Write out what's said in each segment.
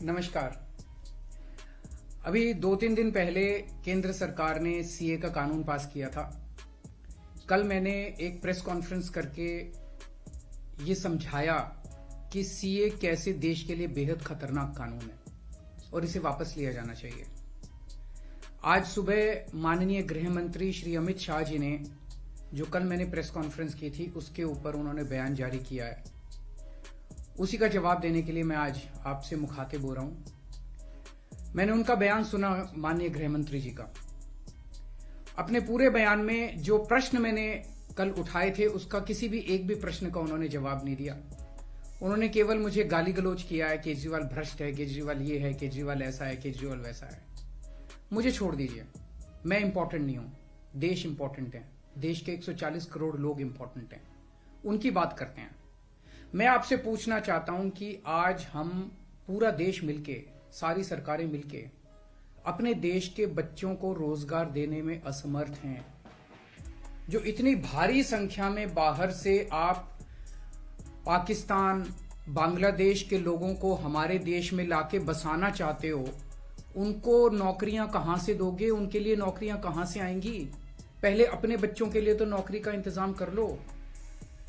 नमस्कार। अभी 2-3 दिन पहले केंद्र सरकार ने सीए का कानून पास किया था। कल मैंने एक प्रेस कॉन्फ्रेंस करके ये समझाया कि सीए कैसे देश के लिए बेहद खतरनाक कानून है और इसे वापस लिया जाना चाहिए। आज सुबह माननीय गृह मंत्री श्री अमित शाह जी ने, जो कल मैंने प्रेस कॉन्फ्रेंस की थी उसके ऊपर उन्होंने बयान जारी किया है, उसी का जवाब देने के लिए मैं आज आपसे मुखातिब हो रहा हूं। मैंने उनका बयान सुना, माननीय गृह मंत्री जी का। अपने पूरे बयान में जो प्रश्न मैंने कल उठाए थे उसका किसी भी एक भी प्रश्न का उन्होंने जवाब नहीं दिया। उन्होंने केवल मुझे गाली गलौज किया है, केजरीवाल भ्रष्ट है, केजरीवाल ये है, केजरीवाल ऐसा है, केजरीवाल वैसा है। मुझे छोड़ दीजिए, मैं इंपॉर्टेंट नहीं हूं, देश इंपॉर्टेंट है। देश के 140 करोड़ लोग इंपॉर्टेंट हैं, उनकी बात करते हैं। मैं आपसे पूछना चाहता हूं कि आज हम पूरा देश मिलके, सारी सरकारें मिलके अपने देश के बच्चों को रोजगार देने में असमर्थ हैं। जो इतनी भारी संख्या में बाहर से आप पाकिस्तान, बांग्लादेश के लोगों को हमारे देश में लाके बसाना चाहते हो, उनको नौकरियां कहां से दोगे? उनके लिए नौकरियां कहां से आएंगी? पहले अपने बच्चों के लिए तो नौकरी का इंतजाम कर लो।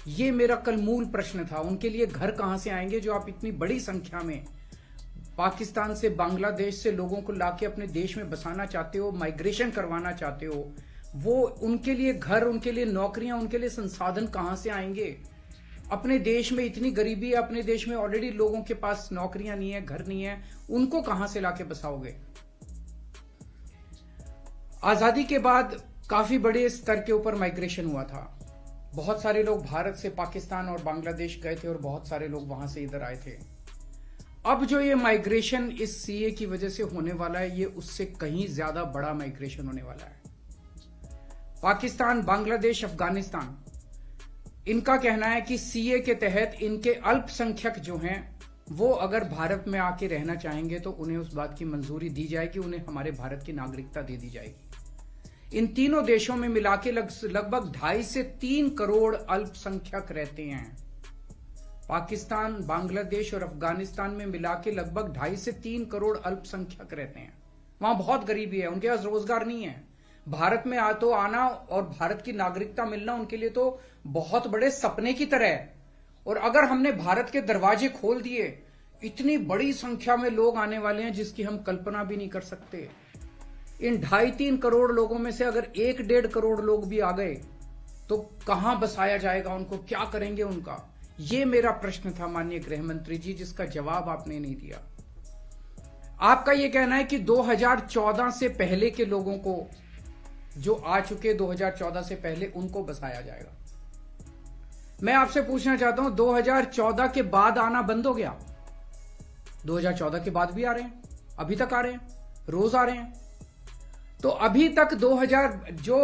ये मेरा कल मूल प्रश्न था। उनके लिए घर कहां से आएंगे जो आप इतनी बड़ी संख्या में पाकिस्तान से, बांग्लादेश से लोगों को लाके अपने देश में बसाना चाहते हो, माइग्रेशन करवाना चाहते हो? वो उनके लिए घर, उनके लिए नौकरियां, उनके लिए संसाधन कहां से आएंगे? अपने देश में इतनी गरीबी है, अपने देश में ऑलरेडी लोगों के पास नौकरियां नहीं है, घर नहीं है, उनको कहां से लाके बसाओगे? आजादी के बाद काफी बड़े स्तर के ऊपर माइग्रेशन हुआ था। बहुत सारे लोग भारत से पाकिस्तान और बांग्लादेश गए थे और बहुत सारे लोग वहां से इधर आए थे। अब जो ये माइग्रेशन इस सीए की वजह से होने वाला है, ये उससे कहीं ज्यादा बड़ा माइग्रेशन होने वाला है। पाकिस्तान, बांग्लादेश, अफगानिस्तान, इनका कहना है कि सीए के तहत इनके अल्पसंख्यक जो हैं वो अगर भारत में आके रहना चाहेंगे तो उन्हें उस बात की मंजूरी दी जाएगी, उन्हें हमारे भारत की नागरिकता दे दी जाएगी। इन तीनों देशों में मिला के लगभग 2.5 से 3 करोड़ अल्पसंख्यक रहते हैं। पाकिस्तान, बांग्लादेश और अफगानिस्तान में मिला के लगभग 2.5 से 3 करोड़ अल्पसंख्यक रहते हैं। वहां बहुत गरीबी है, उनके पास रोजगार नहीं है। भारत में आना और भारत की नागरिकता मिलना उनके लिए तो बहुत बड़े सपने की तरह है। और अगर हमने भारत के दरवाजे खोल दिए, इतनी बड़ी संख्या में लोग आने वाले हैं जिसकी हम कल्पना भी नहीं कर सकते। इन 2.5-3 करोड़ लोगों में से अगर 1-1.5 करोड़ लोग भी आ गए तो कहां बसाया जाएगा उनको? क्या करेंगे उनका? ये मेरा प्रश्न था माननीय गृह मंत्री जी, जिसका जवाब आपने नहीं दिया। आपका यह कहना है कि 2014 से पहले के लोगों को, जो आ चुके 2014 से पहले, उनको बसाया जाएगा। मैं आपसे पूछना चाहता हूं, 2014 के बाद आना बंद हो गया? 2014 के बाद भी आ रहे हैं, अभी तक आ रहे हैं, रोज आ रहे हैं। तो अभी तक 2000 जो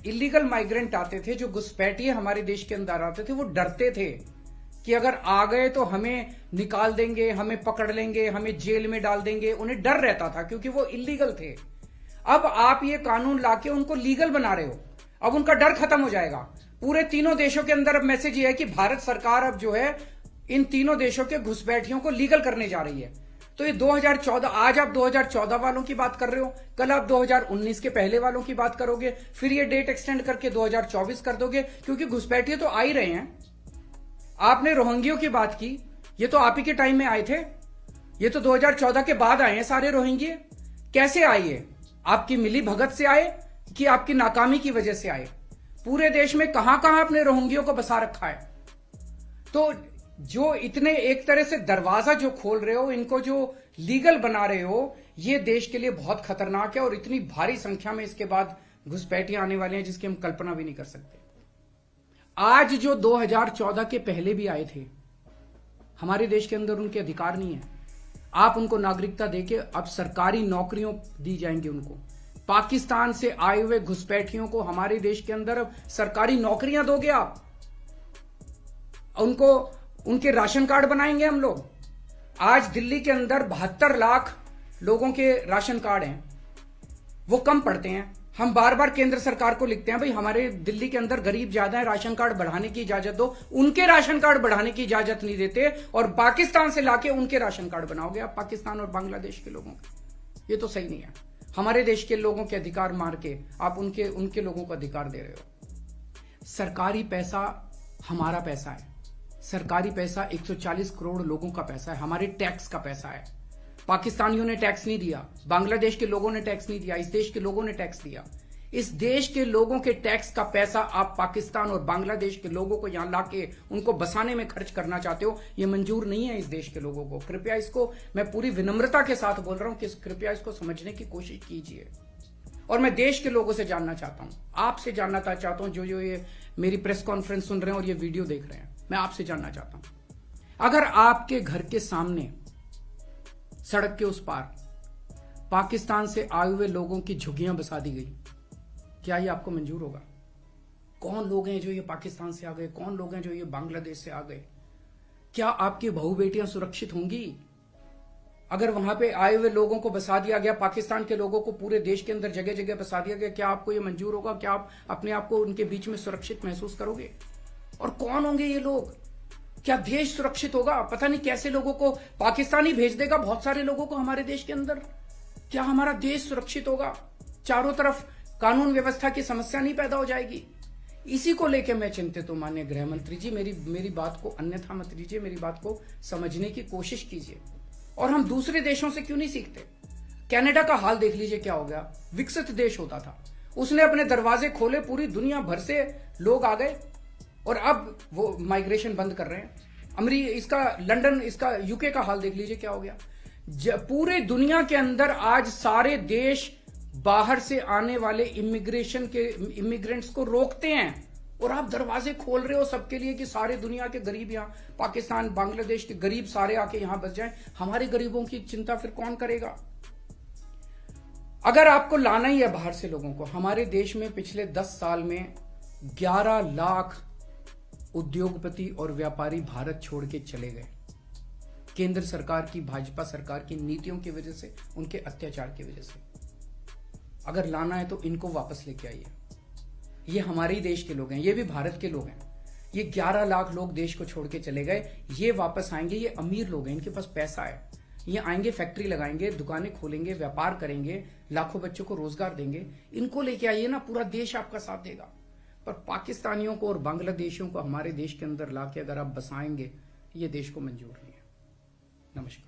इलीगल माइग्रेंट आते थे, जो घुसपैठिए हमारे देश के अंदर आते थे, वो डरते थे कि अगर आ गए तो हमें निकाल देंगे, हमें पकड़ लेंगे, हमें जेल में डाल देंगे। उन्हें डर रहता था क्योंकि वो इलीगल थे। अब आप ये कानून लाके उनको लीगल बना रहे हो, अब उनका डर खत्म हो जाएगा। पूरे तीनों देशों के अंदर अब मैसेज ये है कि भारत सरकार अब जो है इन तीनों देशों के घुसपैठियों को लीगल करने जा रही है। तो ये 2014, आज आप 2014 वालों की बात कर रहे हो, कल आप 2019 के पहले वालों की बात करोगे, फिर ये डेट एक्सटेंड करके 2024 कर दोगे, क्योंकि घुसपैठिए तो आ ही रहे हैं। आपने रोहिंग्यों की बात की, ये तो आप ही के टाइम में आए थे, ये तो 2014 के बाद आए हैं सारे रोहिंग्ये। कैसे आए? आपकी मिली भगत से आए कि आपकी नाकामी की वजह से आए? पूरे देश में कहां कहां आपने रोहिंग्यों को बसा रखा है? तो जो इतने एक तरह से दरवाजा जो खोल रहे हो, इनको जो लीगल बना रहे हो, ये देश के लिए बहुत खतरनाक है। और इतनी भारी संख्या में इसके बाद घुसपैठिए आने वाले हैं जिसकी हम कल्पना भी नहीं कर सकते। आज जो 2014 के पहले भी आए थे, हमारे देश के अंदर उनके अधिकार नहीं है। आप उनको नागरिकता देके अब सरकारी नौकरियों दी जाएंगी उनको। पाकिस्तान से आए हुए घुसपैठियों को हमारे देश के अंदर अब सरकारी नौकरियां दोगे आप, उनको उनके राशन कार्ड बनाएंगे हम लोग। आज दिल्ली के अंदर 72 लाख लोगों के राशन कार्ड हैं, वो कम पड़ते हैं। हम बार बार केंद्र सरकार को लिखते हैं, भाई हमारे दिल्ली के अंदर गरीब ज्यादा है, राशन कार्ड बढ़ाने की इजाजत दो। उनके राशन कार्ड बढ़ाने की इजाजत नहीं देते और पाकिस्तान से लाके उनके राशन कार्ड बनाओगे आप, पाकिस्तान और बांग्लादेश के लोगों के। ये तो सही नहीं है। हमारे देश के लोगों के अधिकार मार के आप उनके लोगों को अधिकार दे रहे हो। सरकारी पैसा हमारा पैसा है, सरकारी पैसा 140 करोड़ लोगों का पैसा है, हमारे टैक्स का पैसा है। पाकिस्तानियों ने टैक्स नहीं दिया, बांग्लादेश के लोगों ने टैक्स नहीं दिया, इस देश के लोगों ने टैक्स दिया। इस देश के लोगों के टैक्स का पैसा आप पाकिस्तान और बांग्लादेश के लोगों को यहां लाके उनको बसाने में खर्च करना चाहते हो, यह मंजूर नहीं है इस देश के लोगों को। कृपया इसको, मैं पूरी विनम्रता के साथ बोल रहा हूं कि कृपया इसको समझने की कोशिश कीजिए। और मैं देश के लोगों से जानना चाहता हूं, आपसे जानना चाहता हूं, जो ये मेरी प्रेस कॉन्फ्रेंस सुन रहे हैं और ये वीडियो देख रहे हैं, मैं आपसे जानना चाहता हूं, अगर आपके घर के सामने सड़क के उस पार पाकिस्तान से आए हुए लोगों की झुग्गियां बसा दी गई, क्या ये आपको मंजूर होगा? कौन लोग हैं जो ये पाकिस्तान से आ गए, कौन लोग हैं जो ये बांग्लादेश से आ गए? क्या आपकी बहू बेटियां सुरक्षित होंगी? अगर वहां पे आए हुए लोगों को बसा दिया गया, पाकिस्तान के लोगों को पूरे देश के अंदर जगह जगह बसा दिया गया, क्या आपको ये मंजूर होगा? क्या आप अपने आप को उनके बीच में सुरक्षित महसूस करोगे? और कौन होंगे ये लोग? क्या देश सुरक्षित होगा? पता नहीं कैसे लोगों को पाकिस्तान ही भेज देगा, बहुत सारे लोगों को हमारे देश के अंदर। क्या हमारा देश सुरक्षित होगा? चारों तरफ कानून व्यवस्था की समस्या नहीं पैदा हो जाएगी? इसी को लेकर मैं चिंतित हूं माननीय गृह मंत्री जी। मेरी बात को अन्यथा मत लीजिए, मेरी बात को समझने की कोशिश कीजिए। और हम दूसरे देशों से क्यों नहीं सीखते? कनाडा का हाल देख लीजिए, क्या हो गया। विकसित देश होता था, उसने अपने दरवाजे खोले, पूरी दुनिया भर से लोग आ गए और अब वो माइग्रेशन बंद कर रहे हैं। इसका लंदन, इसका यूके का हाल देख लीजिए, क्या हो गया। पूरे दुनिया के अंदर आज सारे देश बाहर से आने वाले इमिग्रेंट्स को रोकते हैं और आप दरवाजे खोल रहे हो सबके लिए कि सारे दुनिया के गरीब यहां, पाकिस्तान बांग्लादेश के गरीब सारे आके यहां बस जाएं। हमारे गरीबों की चिंता फिर कौन करेगा? अगर आपको लाना ही है बाहर से लोगों को, हमारे देश में पिछले 10 साल में 11 लाख उद्योगपति और व्यापारी भारत छोड़ के चले गए। केंद्र सरकार की, भाजपा सरकार की नीतियों की वजह से, उनके अत्याचार की वजह से। अगर लाना है तो इनको वापस लेके आइए। ये हमारे ही देश के लोग हैं, ये भी भारत के लोग हैं। ये 11 लाख लोग देश को छोड़ के चले गए, ये वापस आएंगे। ये अमीर लोग हैं, इनके पास पैसा है, ये आएंगे, फैक्ट्री लगाएंगे, दुकानें खोलेंगे, व्यापार करेंगे, लाखों बच्चों को रोजगार देंगे। इनको लेके आइए ना, पूरा देश आपका साथ देगा। पर पाकिस्तानियों को और बांग्लादेशियों को हमारे देश के अंदर लाके अगर आप बसाएंगे, ये देश को मंजूर नहीं है। नमस्कार।